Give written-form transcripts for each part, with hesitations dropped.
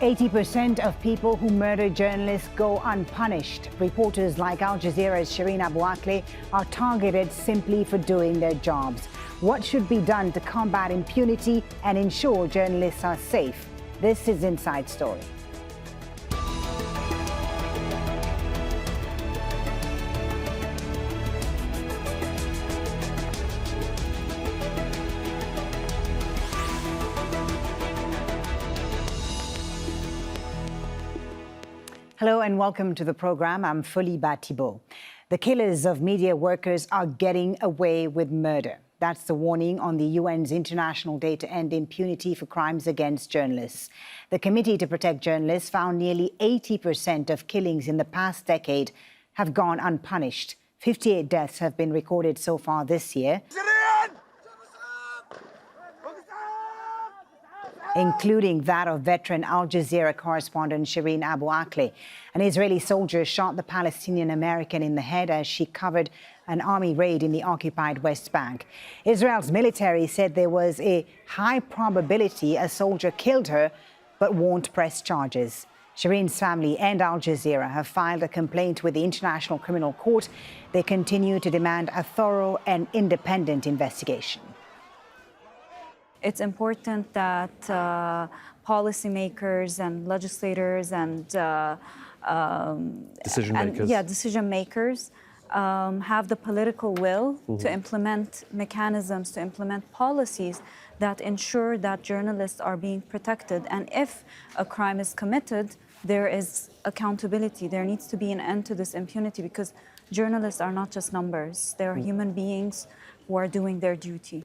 80% of people who murder journalists go unpunished. Reporters like Al Jazeera's Shireen Abu Akleh are targeted simply for doing their jobs. What should be done to combat impunity and ensure journalists are safe? This is Inside Story. Hello and welcome to the program. I'm Folly by Thibault. The killers of media workers are getting away with murder. That's the warning on the UN's International Day to End Impunity for Crimes Against Journalists. The Committee to Protect Journalists found nearly 80% of killings in the past decade have gone unpunished. 58 deaths have been recorded so far this year, including that of veteran Al Jazeera correspondent Shireen Abu Akleh. An Israeli soldier shot the Palestinian American in the head as she covered an army raid in the occupied West Bank. Israel's military said there was a high probability a soldier killed her, but won't press charges. Shireen's family and Al Jazeera have filed a complaint with the International Criminal Court. They continue to demand a thorough and independent investigation. It's important that policymakers and legislators and decision makers have the political will to implement mechanisms, to implement policies that ensure that journalists are being protected. And if a crime is committed, there is accountability. There needs to be an end to this impunity because journalists are not just numbers. They are human beings who are doing their duty.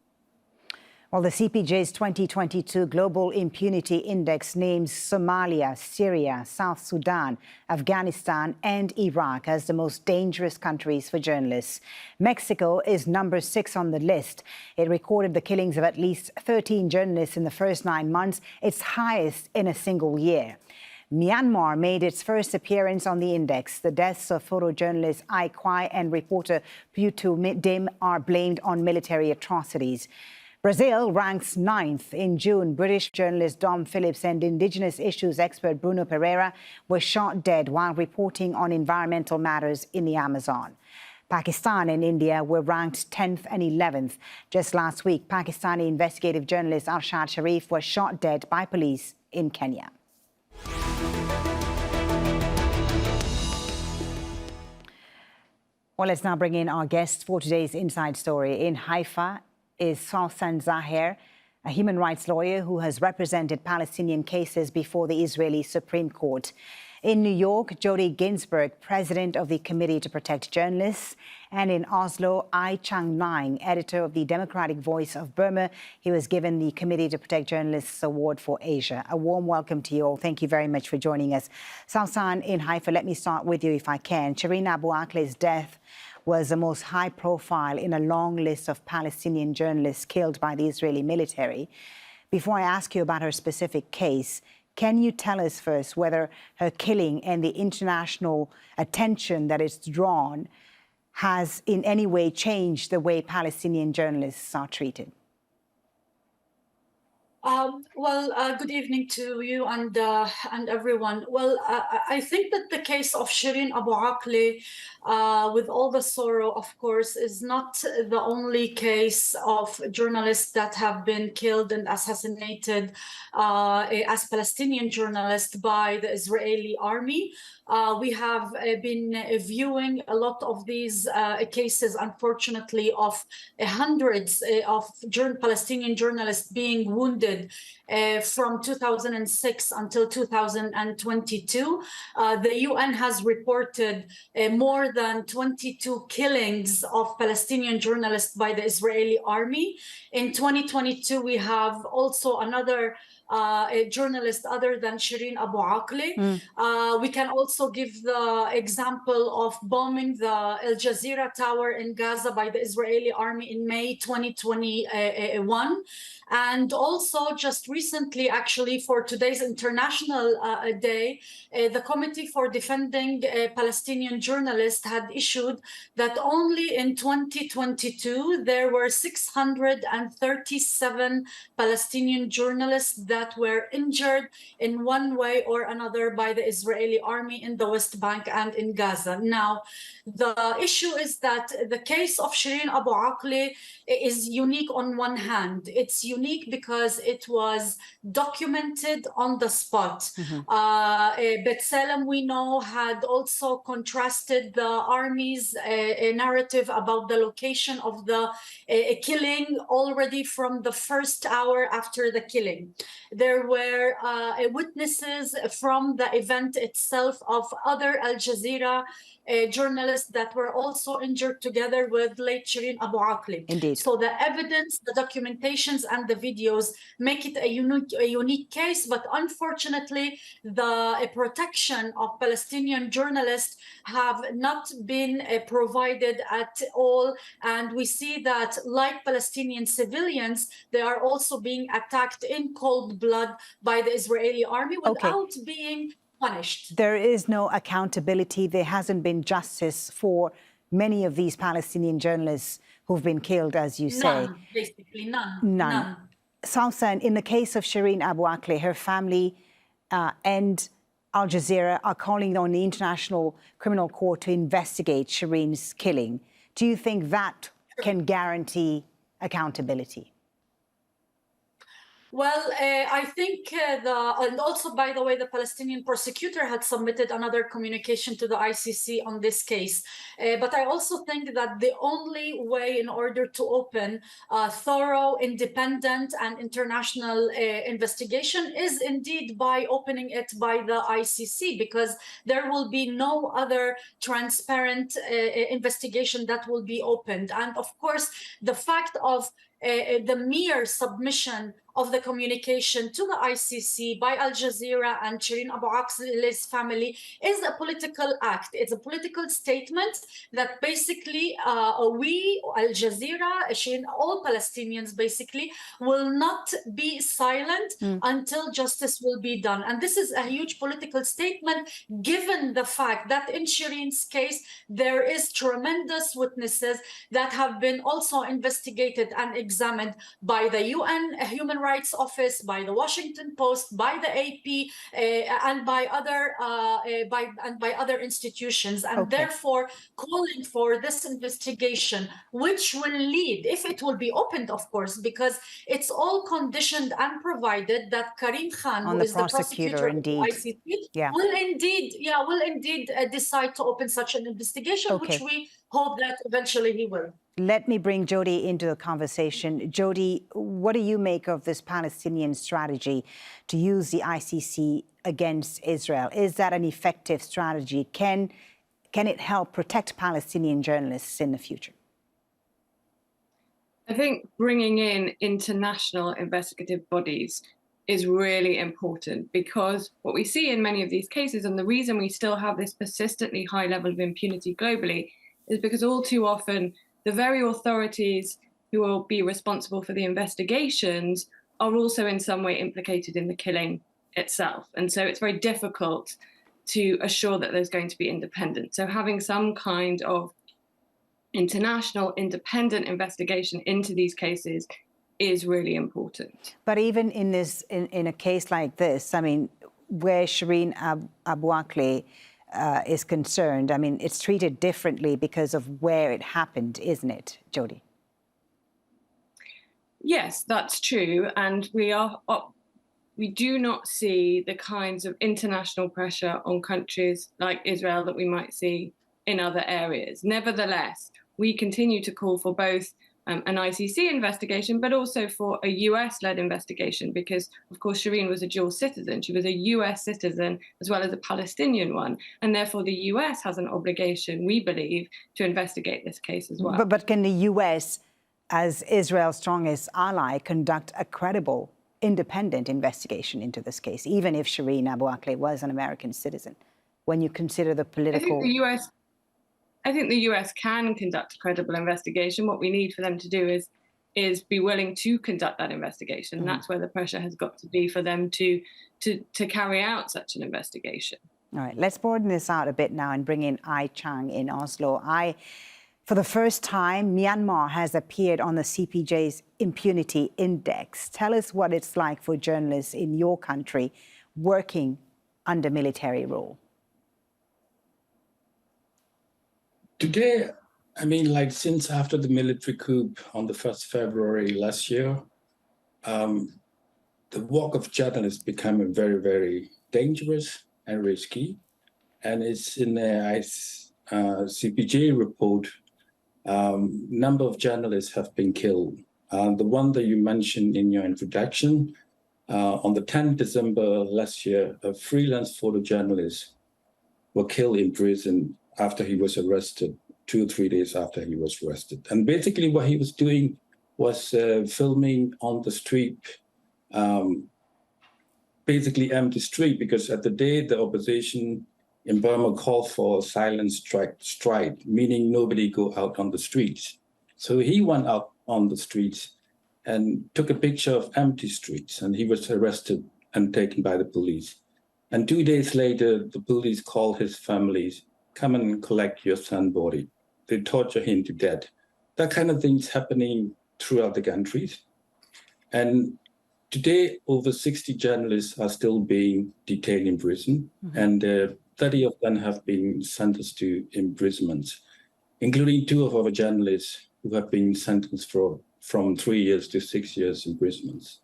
Well, the CPJ's 2022 Global Impunity Index names Somalia, Syria, South Sudan, Afghanistan and Iraq as the most dangerous countries for journalists. Mexico is number 6 on the list. It recorded the killings of at least 13 journalists in the first 9 months, its highest in a single year. Myanmar made its first appearance on the index. The deaths of photojournalist Ai Kwai and reporter Putu Dim are blamed on military atrocities. Brazil ranks 9th. In June, British journalist Dom Phillips and Indigenous issues expert Bruno Pereira were shot dead while reporting on environmental matters in the Amazon. Pakistan and India were ranked 10th and 11th. Just last week, Pakistani investigative journalist Arshad Sharif was shot dead by police in Kenya. Well, let's now bring in our guests for today's Inside Story. In Haifa is Sawsan Zaher, a human rights lawyer who has represented Palestinian cases before the Israeli Supreme Court. In New York, Jodie Ginsberg, president of the Committee to Protect Journalists. And in Oslo, Naing, editor of the Democratic Voice of Burma. He was given the Committee to Protect Journalists Award for Asia. A warm welcome to you all. Thank you very much for joining us. Sawsan, in Haifa, let me start with you if I can. Shireen Abu Akleh's death was the most high profile in a long list of Palestinian journalists killed by the Israeli military. Before I ask you about her specific case, can you tell us first whether her killing and the international attention that it's drawn has in any way changed the way Palestinian journalists are treated? Good evening to you and everyone. Well, I think that the case of Shireen Abu Akleh, with all the sorrow, of course, is not the only case of journalists that have been killed and assassinated as Palestinian journalists by the Israeli army. We have been viewing a lot of these cases, unfortunately, of hundreds of Palestinian journalists being wounded from 2006 until 2022. The UN has reported more than 22 killings of Palestinian journalists by the Israeli army. In 2022, we have also another a journalist other than Shireen Abu Akleh. We can also give the example of bombing the Al Jazeera tower in Gaza by the Israeli army in May 2021. And also just recently, actually, for today's International Day, the Committee for Defending Palestinian Journalists had issued that only in 2022, there were 637 Palestinian journalists that were injured in one way or another by the Israeli army in the West Bank and in Gaza. Now, the issue is that the case of Shireen Abu Akleh is unique on one hand. It's unique because it was documented on the spot. B'Tselem, we know, had also contrasted the army's narrative about the location of the killing already from the first hour after the killing. There were witnesses from the event itself of other Al Jazeera journalists that were also injured together with late Shireen Abu Akleh. Indeed. So the evidence, the documentations, and the videos make it a unique case, but unfortunately, the protection of Palestinian journalists have not been provided at all. And we see that, like Palestinian civilians, they are also being attacked in cold blood by the Israeli army without being punished. There is no accountability. There hasn't been justice for many of these Palestinian journalists who've been killed, as you say. None, basically none. None. Sawsan, in the case of Shireen Abu Akleh, her family and Al Jazeera are calling on the International Criminal Court to investigate Shireen's killing. Do you think that can guarantee accountability? Well, I think and also, by the way, the Palestinian prosecutor had submitted another communication to the ICC on this case. But I also think that the only way in order to open a thorough, independent and international investigation is indeed by opening it by the ICC, because there will be no other transparent investigation that will be opened. And of course, the fact of the mere submission of the communication to the ICC by Al Jazeera and Shireen Abu Akleh's family is a political act. It's a political statement that basically we, Al Jazeera, all Palestinians basically, will not be silent until justice will be done. And this is a huge political statement, given the fact that in Shireen's case, there is tremendous witnesses that have been also investigated and examined by the UN Human Rights Office, by the Washington Post, by the AP, and by other institutions, and therefore calling for this investigation, which will lead, if it will be opened, of course, because it's all conditioned and provided that Karim Khan, who is the prosecutor of the ICC, will indeed decide to open such an investigation, which we hope that eventually he will. Let me bring Jodie into the conversation. Jodie, what do you make of this Palestinian strategy to use the ICC against Israel? Is that an effective strategy? Can it help protect Palestinian journalists in the future? I think bringing in international investigative bodies is really important, because what we see in many of these cases, and the reason we still have this persistently high level of impunity globally, is because all too often the very authorities who will be responsible for the investigations are also in some way implicated in the killing itself. And so it's very difficult to assure that there's going to be independence. So having some kind of international independent investigation into these cases is really important. But even in a case like this, I mean, where Shireen Abu Akleh is concerned, I mean, it's treated differently because of where it happened, isn't it, Jodie? Yes, that's true. And we do not see the kinds of international pressure on countries like Israel that we might see in other areas. Nevertheless, we continue to call for both an ICC investigation, but also for a US-led investigation, because, of course, Shireen was a dual citizen. She was a US citizen as well as a Palestinian one. And therefore, the US has an obligation, we believe, to investigate this case as well. But can the US, as Israel's strongest ally, conduct a credible, independent investigation into this case, even if Shireen Abu Akleh was an American citizen, when you consider the political... I think the US can conduct a credible investigation. What we need for them to do is be willing to conduct that investigation. And that's where the pressure has got to be for them to carry out such an investigation. All right, let's broaden this out a bit now and bring in Ai Chang in Oslo. For the first time, Myanmar has appeared on the CPJ's Impunity Index. Tell us what it's like for journalists in your country working under military rule. Today, I mean, like since after the military coup on the 1st February last year, the work of journalists became very, very dangerous and risky. And it's in the CPJ report, number of journalists have been killed. The one that you mentioned in your introduction, on the 10th December last year, a freelance photojournalist was killed in prison after he was arrested, 2 or 3 days after he was arrested. And basically what he was doing was filming on the street, basically empty street, because at the day the opposition in Burma called for a silent strike, meaning nobody go out on the streets. So he went out on the streets and took a picture of empty streets, and he was arrested and taken by the police. And 2 days later, the police called his families, come and collect your son's body. They torture him to death. That kind of things happening throughout the countries. And today, over 60 journalists are still being detained in prison, and 30 of them have been sentenced to imprisonment, including 2 of our journalists who have been sentenced from 3 years to 6 years imprisonment.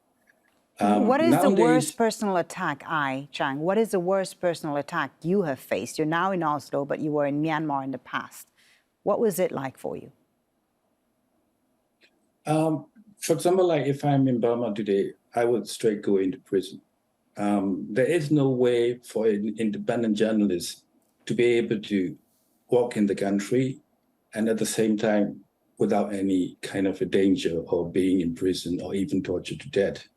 What is the worst personal attack, Chang? What is the worst personal attack you have faced? You're now in Oslo, but you were in Myanmar in the past. What was it like for you? For example, like if I'm in Burma today, I would straight go into prison. There is no way for an independent journalist to be able to walk in the country and at the same time without any kind of a danger of being in prison or even tortured to death.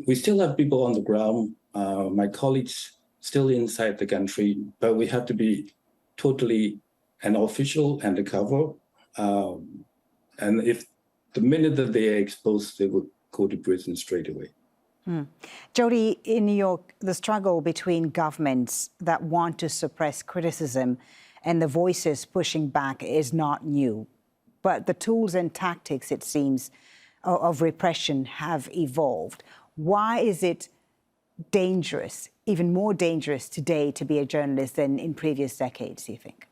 We still have people on the ground, my colleagues still inside the country, but we have to be totally an official undercover. And if the minute that they are exposed, they would go to prison straight away. Jodie, in New York, the struggle between governments that want to suppress criticism and the voices pushing back is not new. But the tools and tactics, it seems, of repression have evolved. Why is it dangerous, even more dangerous today to be a journalist than in previous decades, do you think?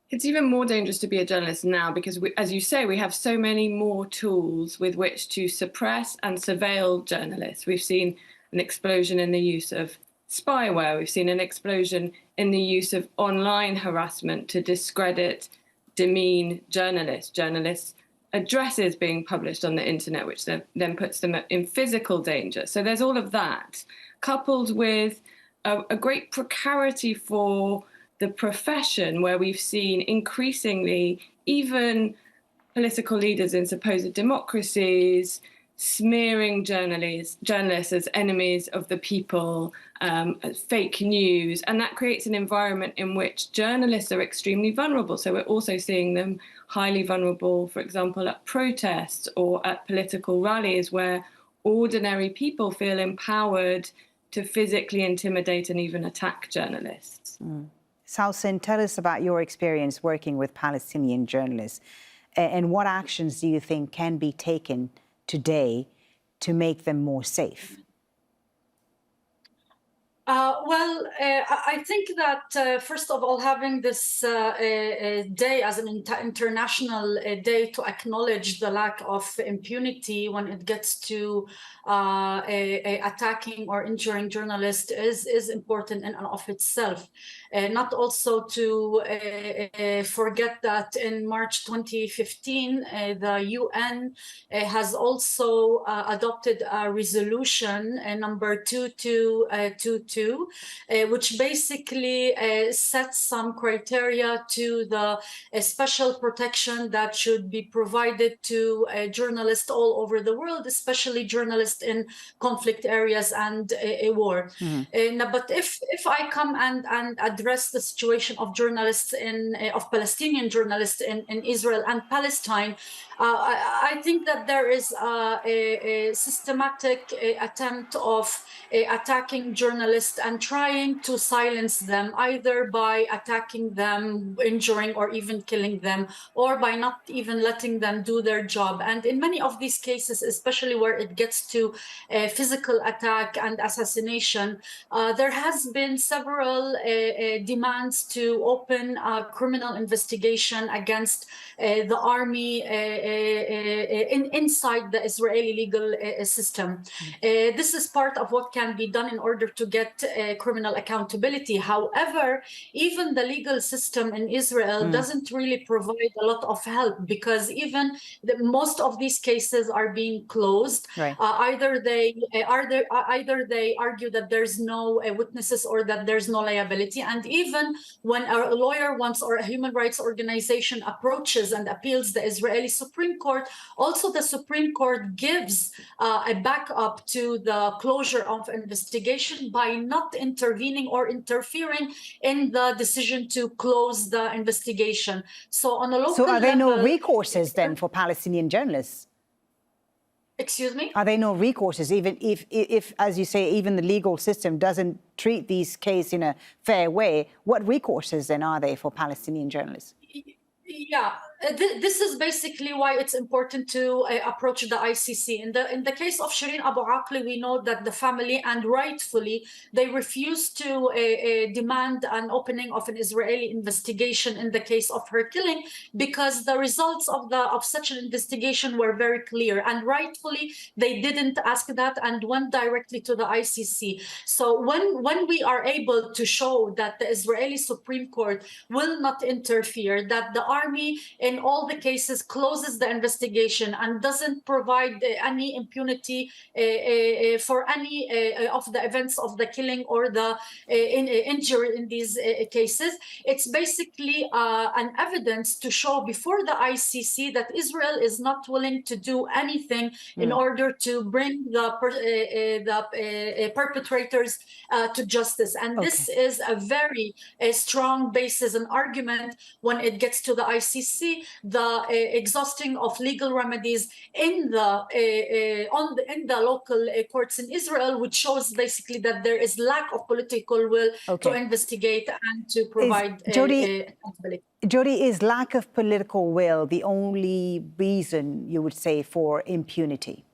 It's even more dangerous to be a journalist now because, as you say, we have so many more tools with which to suppress and surveil journalists. We've seen an explosion in the use of spyware. We've seen an explosion in the use of online harassment to discredit, demean journalists' addresses being published on the internet, which then puts them in physical danger. So there's all of that, coupled with a great precarity for the profession, where we've seen increasingly even political leaders in supposed democracies smearing journalists as enemies of the people, as fake news, and that creates an environment in which journalists are extremely vulnerable. So we're also seeing them highly vulnerable, for example, at protests or at political rallies where ordinary people feel empowered to physically intimidate and even attack journalists. Sawsan, tell us about your experience working with Palestinian journalists and what actions do you think can be taken today to make them more safe? I think that, first of all, having this day as an international day to acknowledge the lack of impunity when it gets to attacking or injuring journalists is important in and of itself. Not also to forget that in March 2015, the UN has also adopted a resolution number 2222, which basically sets some criteria to the special protection that should be provided to journalists all over the world, especially journalists journalists in conflict areas and a war. But if I come and address the situation of journalists of Palestinian journalists in Israel and Palestine, I think that there is a systematic attempt of attacking journalists and trying to silence them, either by attacking them, injuring or even killing them, or by not even letting them do their job. And in many of these cases, especially where it gets to physical attack and assassination, there has been several demands to open a criminal investigation against the army inside the Israeli legal system. This is part of what can be done in order to get criminal accountability. However, even the legal system in Israel doesn't really provide a lot of help, because even most of these cases are being closed. Right. Either they argue that there's no witnesses or that there's no liability. And even when a lawyer wants, or a human rights organization approaches and appeals the Israeli Supreme Court, also the Supreme Court gives a backup to the closure of investigation by not intervening or interfering in the decision to close the investigation. So on a local level... So are there no recourses then for Palestinian journalists? Excuse me? Are there no recourses, even if, as you say, even the legal system doesn't treat these cases in a fair way? What recourses then are there for Palestinian journalists? Yeah, this is basically why it's important to approach the ICC. In the case of Shireen Abu Akleh, we know that the family, and rightfully, they refused to demand an opening of an Israeli investigation in the case of her killing, because the results of such an investigation were very clear, and rightfully they didn't ask that and went directly to the ICC. So when we are able to show that the Israeli Supreme Court will not interfere, that the army in all the cases closes the investigation and doesn't provide any impunity for any of the events of the killing or the injury in these cases, it's basically an evidence to show before the ICC that Israel is not willing to do anything in order to bring the perpetrators to justice. And this is a very strong basis and argument when it gets to the ICC, the exhausting of legal remedies in the local courts in Israel, which shows basically that there is lack of political will to investigate and to provide accountability. Jodie, is lack of political will the only reason, you would say, for impunity?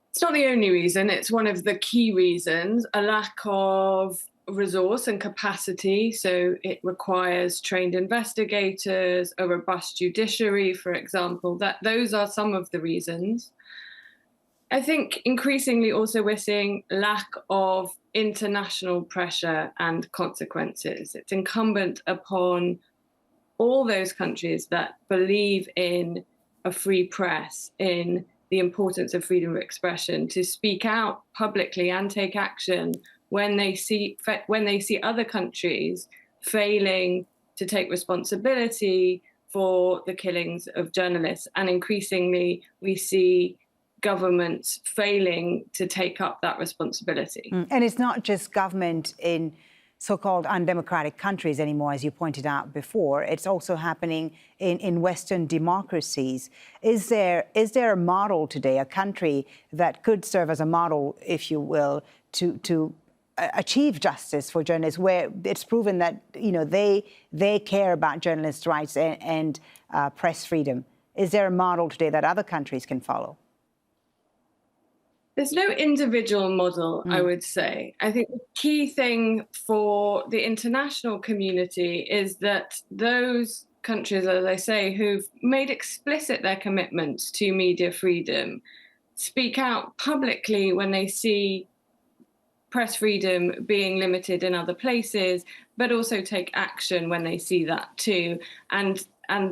It's not the only reason. It's one of the key reasons. A lack of resource and capacity. So it requires trained investigators, a robust judiciary, for example. Those are some of the reasons. I think increasingly also we're seeing lack of international pressure and consequences. It's incumbent upon all those countries that believe in a free press, in the importance of freedom of expression, to speak out publicly and take action when they see other countries failing to take responsibility for the killings of journalists. And increasingly, we see governments failing to take up that responsibility. And it's not just government in so-called undemocratic countries anymore, as you pointed out before. It's also happening in Western democracies. Is there a model today, a country that could serve as a model, if you will, to achieve justice for journalists, where it's proven that they care about journalists' rights and press freedom? Is there a model today that other countries can follow? There's no individual model, I would say. I think the key thing for the international community is that those countries, as I say, who've made explicit their commitments to media freedom, speak out publicly when they see press freedom being limited in other places, but also take action when they see that too. And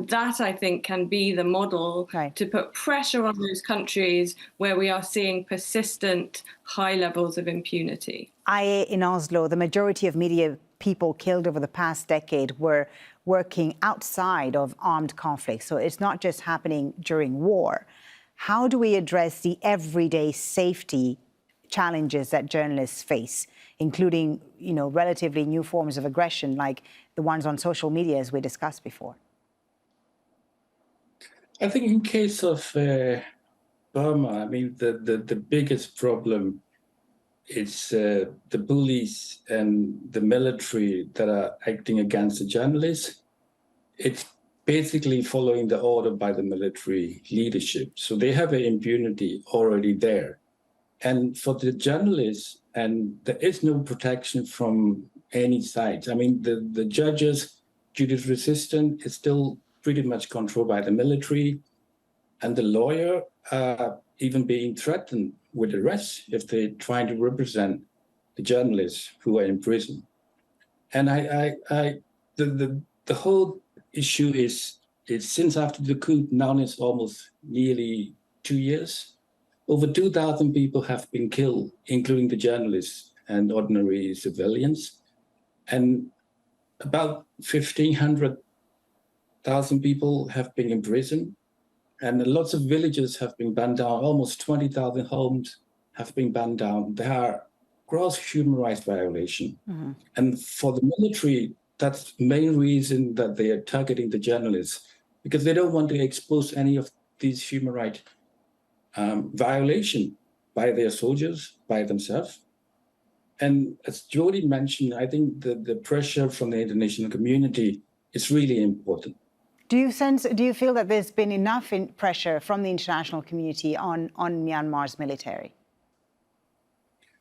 that, I think, can be the model to put pressure on those countries where we are seeing persistent high levels of impunity. In Oslo, the majority of media people killed over the past decade were working outside of armed conflict. So it's not just happening during war. How do we address the everyday safety challenges that journalists face, including, relatively new forms of aggression like the ones on social media, as we discussed before? I think in case of Burma, the biggest problem is the bullies and the military that are acting against the journalists. It's basically following the order by the military leadership. So they have an impunity already there. And for the journalists, and there is no protection from any side. The judges' judicial resistance is still pretty much controlled by the military, and the lawyer even being threatened with arrest if they're trying to represent the journalists who are in prison. And the whole issue is since after the coup, now it's almost nearly 2 years. Over 2,000 people have been killed, including the journalists and ordinary civilians. And about 1,500,000 people have been imprisoned. And lots of villages have been burned down. Almost 20,000 homes have been burned down. There are gross human rights violations. Mm-hmm. And for the military, that's the main reason that they are targeting the journalists, because they don't want to expose any of these human rights violation by their soldiers, by themselves. And as Jodie mentioned, I think the pressure from the international community is really important. Do you feel that there's been enough pressure from the international community on Myanmar's military?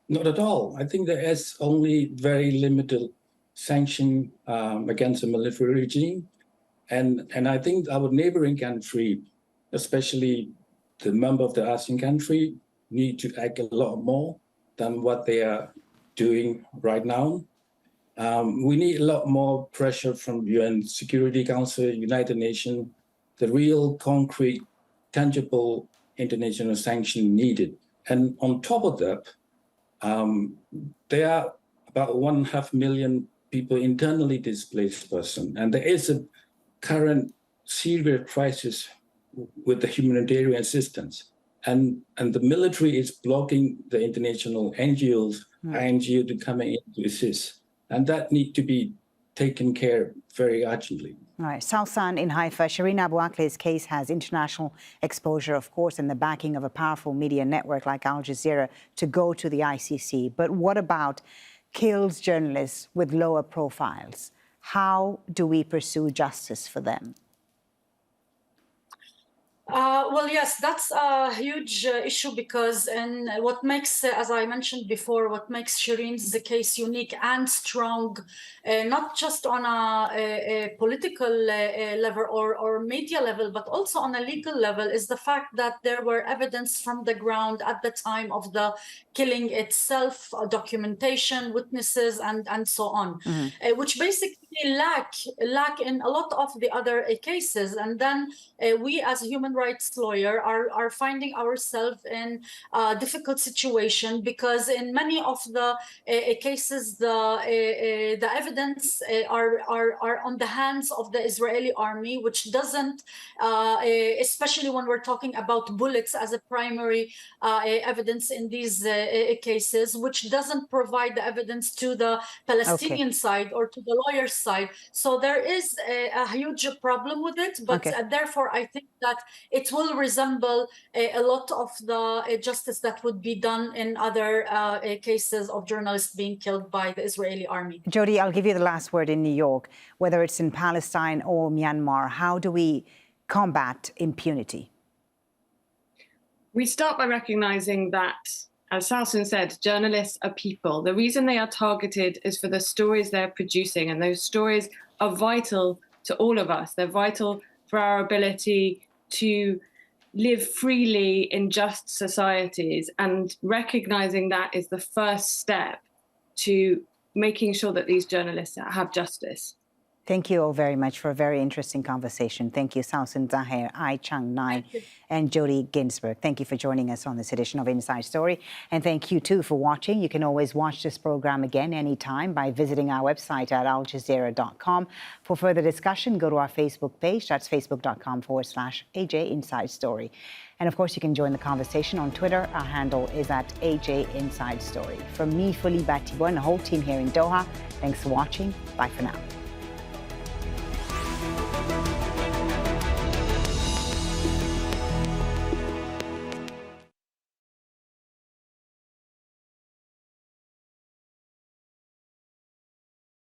Not at all. I think there is only very limited sanction against the military regime. And I think our neighboring country, especially the member of the ASEAN country, need to act a lot more than what they are doing right now. We need a lot more pressure from UN Security Council, United Nations, the real concrete, tangible international sanction needed. And on top of that, there are about 1.5 million people internally displaced person. And there is a current serious crisis with the humanitarian assistance. And the military is blocking the international NGOs, INGO to come in to assist. And that needs to be taken care of very urgently. All right. Sawsan in Haifa, Shireen Abu Akleh's case has international exposure, of course, and the backing of a powerful media network like Al Jazeera to go to the ICC. But what about killed journalists with lower profiles? How do we pursue justice for them? Well, yes, that's a huge issue because, and what makes, as I mentioned before, what makes Shireen's case unique and strong, not just on a political level or media level, but also on a legal level, is the fact that there were evidence from the ground at the time of the killing itself, documentation, witnesses, and so on, which basically lack in a lot of the other cases. And then we as human rights lawyer are finding ourselves in a difficult situation because in many of the cases the evidence are on the hands of the Israeli army, which doesn't, especially when we're talking about bullets as a primary evidence in these cases, which doesn't provide the evidence to the Palestinian side or to the lawyer's side. So there is a huge problem with it, but therefore I think that it will resemble a lot of the justice that would be done in other cases of journalists being killed by the Israeli army. Jodie, I'll give you the last word in New York, whether it's in Palestine or Myanmar. How do we combat impunity? We start by recognizing that, as Sawsan said, journalists are people. The reason they are targeted is for the stories they're producing, and those stories are vital to all of us. They're vital for our ability to live freely in just societies, and recognizing that is the first step to making sure that these journalists have justice. Thank you all very much for a very interesting conversation. Thank you, Sawsan Zaher, Ai Chang Naing, and Jodie Ginsberg. Thank you for joining us on this edition of Inside Story. And thank you, too, for watching. You can always watch this program again anytime by visiting our website at aljazeera.com. For further discussion, go to our Facebook page. That's facebook.com/AJ Inside Story. And, of course, you can join the conversation on Twitter. Our handle is at AJ Inside Story. From me, Folly, Thibault, and the whole team here in Doha, thanks for watching. Bye for now.